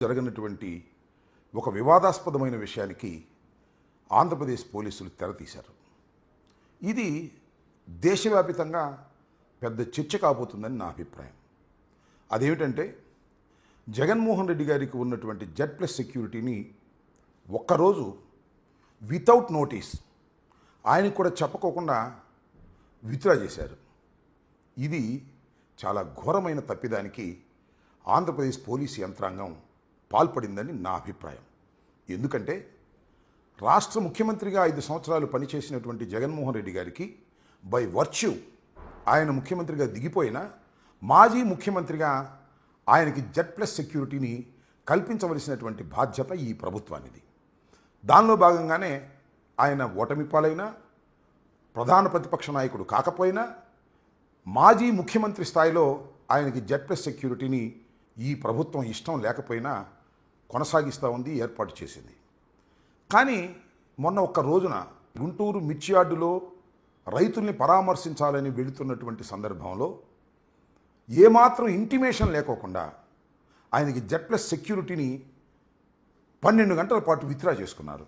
జరగనటువంటి ఒక వివాదాస్పదమైన విషయానికి ఆంధ్రప్రదేశ్ పోలీసులు తెరతీశారు. ఇది దేశవ్యాపితంగా పెద్ద చర్చ కాబోతుందని నా అభిప్రాయం. అదేమిటంటే జగన్మోహన్ రెడ్డి గారికి ఉన్నటువంటి Z+ సెక్యూరిటీని ఒక్కరోజు వితౌట్ నోటీస్ ఆయనకు కూడా చెప్పుకోకుండా విత్డ్రా చేశారు. ఇది చాలా ఘోరమైన తప్పిదానికి ఆంధ్రప్రదేశ్ పోలీసు యంత్రాంగం పాల్పడిందని నా అభిప్రాయం. ఎందుకంటే రాష్ట్ర ముఖ్యమంత్రిగా 5 సంవత్సరాలు పనిచేసినటువంటి జగన్మోహన్ రెడ్డి గారికి బై వర్చ్యూ ఆయన ముఖ్యమంత్రిగా దిగిపోయిన మాజీ ముఖ్యమంత్రిగా ఆయనకి Z+ సెక్యూరిటీని కల్పించవలసినటువంటి బాధ్యత ఈ ప్రభుత్వానిది. దానిలో భాగంగానే ఆయన ఓటమి పాలైనా, ప్రధాన ప్రతిపక్ష నాయకుడు కాకపోయినా, మాజీ ముఖ్యమంత్రి స్థాయిలో ఆయనకి Z+ సెక్యూరిటీని ఈ ప్రభుత్వం ఇష్టం లేకపోయినా కొనసాగిస్తూ ఉంది, ఏర్పాటు చేసింది. కానీ మొన్న ఒక్క రోజున గుంటూరు మిర్చి యార్డులో రైతుల్ని పరామర్శించాలని వెళుతున్నటువంటి సందర్భంలో ఏమాత్రం ఇంటిమేషన్ లేకోకుండా ఆయనకి Z+ సెక్యూరిటీని 12 గంటల పాటు విత్డ్రా చేసుకున్నారు.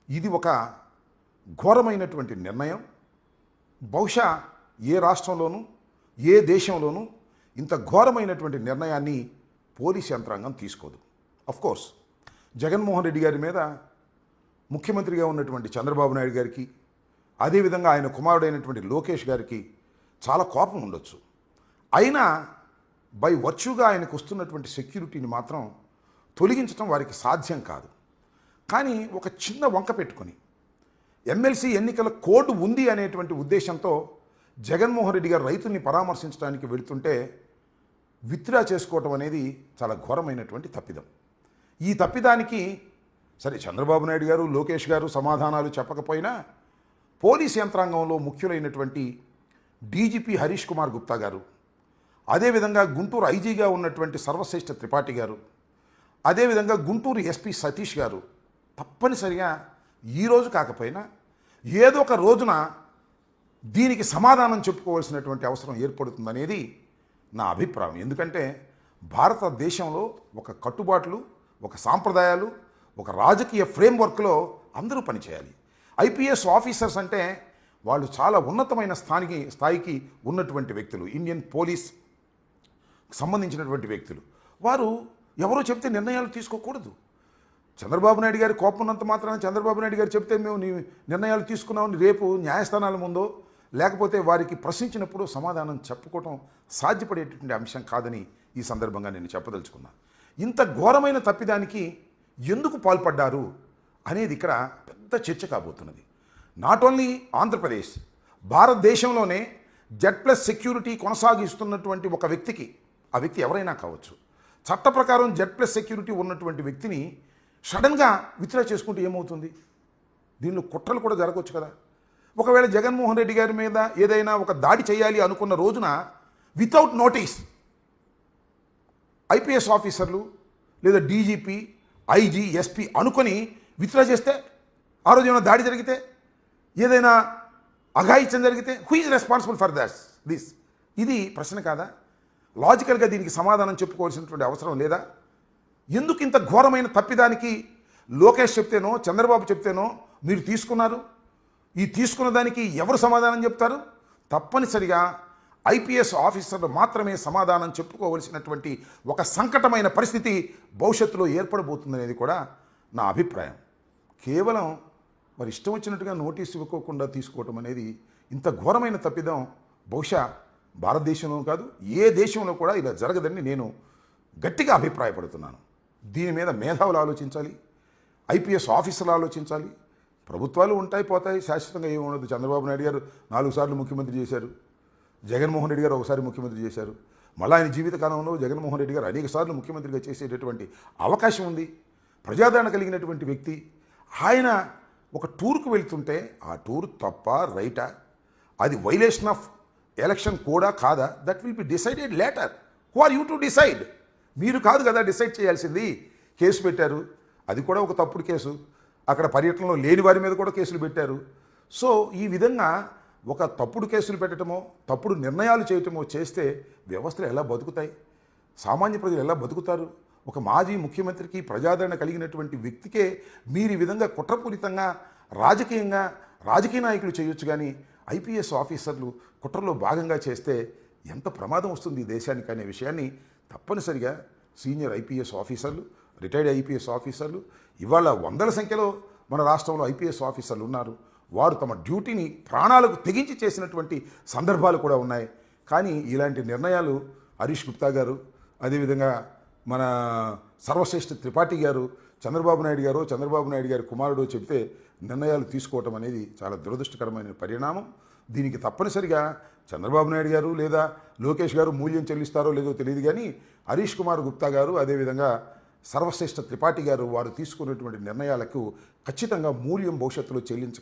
ఇది ఒక ఘోరమైనటువంటి నిర్ణయం. బహుశా ఏ రాష్ట్రంలోనూ ఏ దేశంలోనూ ఇంత ఘోరమైనటువంటి నిర్ణయాన్ని పోలీస్ యంత్రాంగం తీసుకోదు. కోర్స్ జగన్మోహన్ రెడ్డి గారి మీద ముఖ్యమంత్రిగా ఉన్నటువంటి చంద్రబాబు నాయుడు గారికి, అదేవిధంగా ఆయన కుమారుడైనటువంటి లోకేష్ గారికి చాలా కోపం ఉండొచ్చు. అయినా బై వర్చ్యూగా ఆయనకు వస్తున్నటువంటి సెక్యూరిటీని మాత్రం తొలగించడం వారికి సాధ్యం కాదు. కానీ ఒక చిన్న వంక పెట్టుకొని ఎమ్మెల్సీ ఎన్నికల కోడ్ ఉంది అనేటువంటి ఉద్దేశంతో జగన్మోహన్ రెడ్డి గారు రైతుల్ని పరామర్శించడానికి వెళుతుంటే విత్డ్రా చేసుకోవటం అనేది చాలా ఘోరమైనటువంటి తప్పిదం. ఈ తప్పిదానికి సరే చంద్రబాబు నాయుడు గారు, లోకేష్ గారు సమాధానాలు చెప్పకపోయినా పోలీస్ యంత్రాంగంలో ముఖ్యులైనటువంటి డీజీపీ హరీష్ కుమార్ గుప్తా గారు, అదేవిధంగా గుంటూరు ఐజీగా ఉన్నటువంటి సర్వశ్రేష్ఠ త్రిపాఠి గారు, అదేవిధంగా గుంటూరు ఎస్పీ సతీష్ గారు తప్పనిసరిగా ఈరోజు కాకపోయినా ఏదో ఒక రోజున దీనికి సమాధానం చెప్పుకోవాల్సినటువంటి అవసరం ఏర్పడుతుందనేది నా అభిప్రాయం. ఎందుకంటే భారతదేశంలో ఒక కట్టుబాట్లు, ఒక సాంప్రదాయాలు, ఒక రాజకీయ ఫ్రేమ్వర్క్లో అందరూ పనిచేయాలి. ఐపీఎస్ ఆఫీసర్స్ అంటే వాళ్ళు చాలా ఉన్నతమైన స్థాయికి ఉన్నటువంటి వ్యక్తులు, ఇండియన్ పోలీస్ సంబంధించినటువంటి వ్యక్తులు. వారు ఎవరో చెప్తే నిర్ణయాలు తీసుకోకూడదు. చంద్రబాబు నాయుడు గారి కోపం ఉన్నంత మాత్రాన చంద్రబాబు నాయుడు గారు చెప్తే మేము నీ నిర్ణయాలు తీసుకున్నామని రేపు న్యాయస్థానాల ముందో లేకపోతే వారికి ప్రశ్నించినప్పుడు సమాధానం చెప్పుకోవటం సాధ్యపడేటువంటి అంశం కాదని ఈ సందర్భంగా నేను చెప్పదలుచుకున్నాను. ఇంత ఘోరమైన తప్పిదానికి ఎందుకు పాల్పడ్డారు అనేది ఇక్కడ పెద్ద చర్చ కాబోతున్నది. నాట్ ఓన్లీ ఆంధ్రప్రదేశ్, భారతదేశంలోనే Z+ సెక్యూరిటీ కొనసాగిస్తున్నటువంటి ఒక వ్యక్తికి, ఆ వ్యక్తి ఎవరైనా కావచ్చు, చట్ట ప్రకారం Z+ సెక్యూరిటీ ఉన్నటువంటి వ్యక్తిని సడన్గా విత్డ్రా చేసుకుంటే ఏమవుతుంది? దీనిలో కుట్రలు కూడా జరగవచ్చు కదా. ఒకవేళ జగన్మోహన్ రెడ్డి గారి మీద ఏదైనా ఒక దాడి చేయాలి అనుకున్న రోజున వితౌట్ నోటీస్ ఐపీఎస్ ఆఫీసర్లు లేదా డీజీపీ, ఐజీ, ఎస్పీ అనుకొని విత్డ్రా చేస్తే, ఆ రోజు ఏమైనా దాడి జరిగితే, ఏదైనా అఘాయిత్యం జరిగితే who is responsible for this? ఇది ప్రశ్న కాదా? లాజికల్గా దీనికి సమాధానం చెప్పుకోవాల్సినటువంటి అవసరం లేదా? ఎందుకు ఇంత ఘోరమైన తప్పిదానికి లోకేష్ చెప్తేనో చంద్రబాబు చెప్తేనో మీరు తీసుకున్నారు? ఈ తీసుకున్న దానికి ఎవరు సమాధానం చెప్తారు? తప్పనిసరిగా ఐపీఎస్ ఆఫీసర్లు మాత్రమే సమాధానం చెప్పుకోవలసినటువంటి ఒక సంకటమైన పరిస్థితి భవిష్యత్తులో ఏర్పడబోతుందనేది కూడా నా అభిప్రాయం. కేవలం మరి ఇష్టం వచ్చినట్టుగా నోటీసు ఇవ్వకోకుండా తీసుకోవటం అనేది ఇంత ఘోరమైన తప్పిదం బహుశా భారతదేశంలో కాదు ఏ దేశంలో కూడా ఇలా జరగదని నేను గట్టిగా అభిప్రాయపడుతున్నాను. దీని మీద మేధావులు ఆలోచించాలి, ఐపీఎస్ ఆఫీసర్లు ఆలోచించాలి. ప్రభుత్వాలు ఉంటాయి పోతాయి, శాశ్వతంగా ఏమి ఉండదు. చంద్రబాబు నాయుడు గారు 4 సార్లు ముఖ్యమంత్రి చేశారు, జగన్మోహన్ రెడ్డి గారు ఒకసారి ముఖ్యమంత్రి చేశారు. మళ్ళీ ఆయన జీవితకాలంలో జగన్మోహన్ రెడ్డి గారు అనేక సార్లు ముఖ్యమంత్రిగా చేసేటటువంటి అవకాశం ఉంది. ప్రజాదరణ కలిగినటువంటి వ్యక్తి. ఆయన ఒక టూర్కు వెళ్తుంటే ఆ టూర్ తప్ప రైటా, అది వైలేషన్ ఆఫ్ ఎలక్షన్ కూడా కాదా? That will be decided later. Who are you to decide? మీరు కాదు కదా డిసైడ్ చేయాల్సింది. కేసు పెట్టారు, అది కూడా ఒక తప్పుడు కేసు. అక్కడ పర్యటనలో లేని వారి మీద కూడా కేసులు పెట్టారు. సో ఈ విధంగా ఒక తప్పుడు కేసులు పెట్టడమో తప్పుడు నిర్ణయాలు చేయటమో చేస్తే వ్యవస్థలు ఎలా బతుకుతాయి? సామాన్య ప్రజలు ఎలా బతుకుతారు? ఒక మాజీ ముఖ్యమంత్రికి ప్రజాదరణ కలిగినటువంటి వ్యక్తికే మీరు ఈ విధంగా కుట్రపూరితంగా రాజకీయంగా రాజకీయ నాయకులు చేయొచ్చు, కానీ ఐపీఎస్ ఆఫీసర్లు కుట్రలో భాగంగా చేస్తే ఎంత ప్రమాదం వస్తుంది ఈ దేశానికి అనే విషయాన్ని తప్పనిసరిగా సీనియర్ ఐపీఎస్ ఆఫీసర్లు, రిటైర్డ్ ఐపీఎస్ ఆఫీసర్లు, ఇవాళ వందల సంఖ్యలో మన రాష్ట్రంలో ఐపీఎస్ ఆఫీసర్లు ఉన్నారు. వారు తమ డ్యూటీని ప్రాణాలకు తెగించి చేసినటువంటి సందర్భాలు కూడా ఉన్నాయి. కానీ ఇలాంటి నిర్ణయాలు హరీష్ గుప్తా గారు, అదేవిధంగా మన సర్వశ్రేష్ఠ త్రిపాఠి గారు, చంద్రబాబు నాయుడు గారి కుమారుడు చెబితే నిర్ణయాలు తీసుకోవటం అనేది చాలా దురదృష్టకరమైన పరిణామం. దీనికి తప్పనిసరిగా చంద్రబాబు నాయుడు గారు లేదా లోకేష్ గారు మూల్యం చెల్లిస్తారో లేదో తెలియదు, కానీ హరీష్ కుమార్ గుప్తా గారు, అదేవిధంగా సర్వశ్రేష్ఠ త్రిపాఠి గారు వారు తీసుకున్నటువంటి నిర్ణయాలకు ఖచ్చితంగా మూల్యం భవిష్యత్తులో చెల్లించక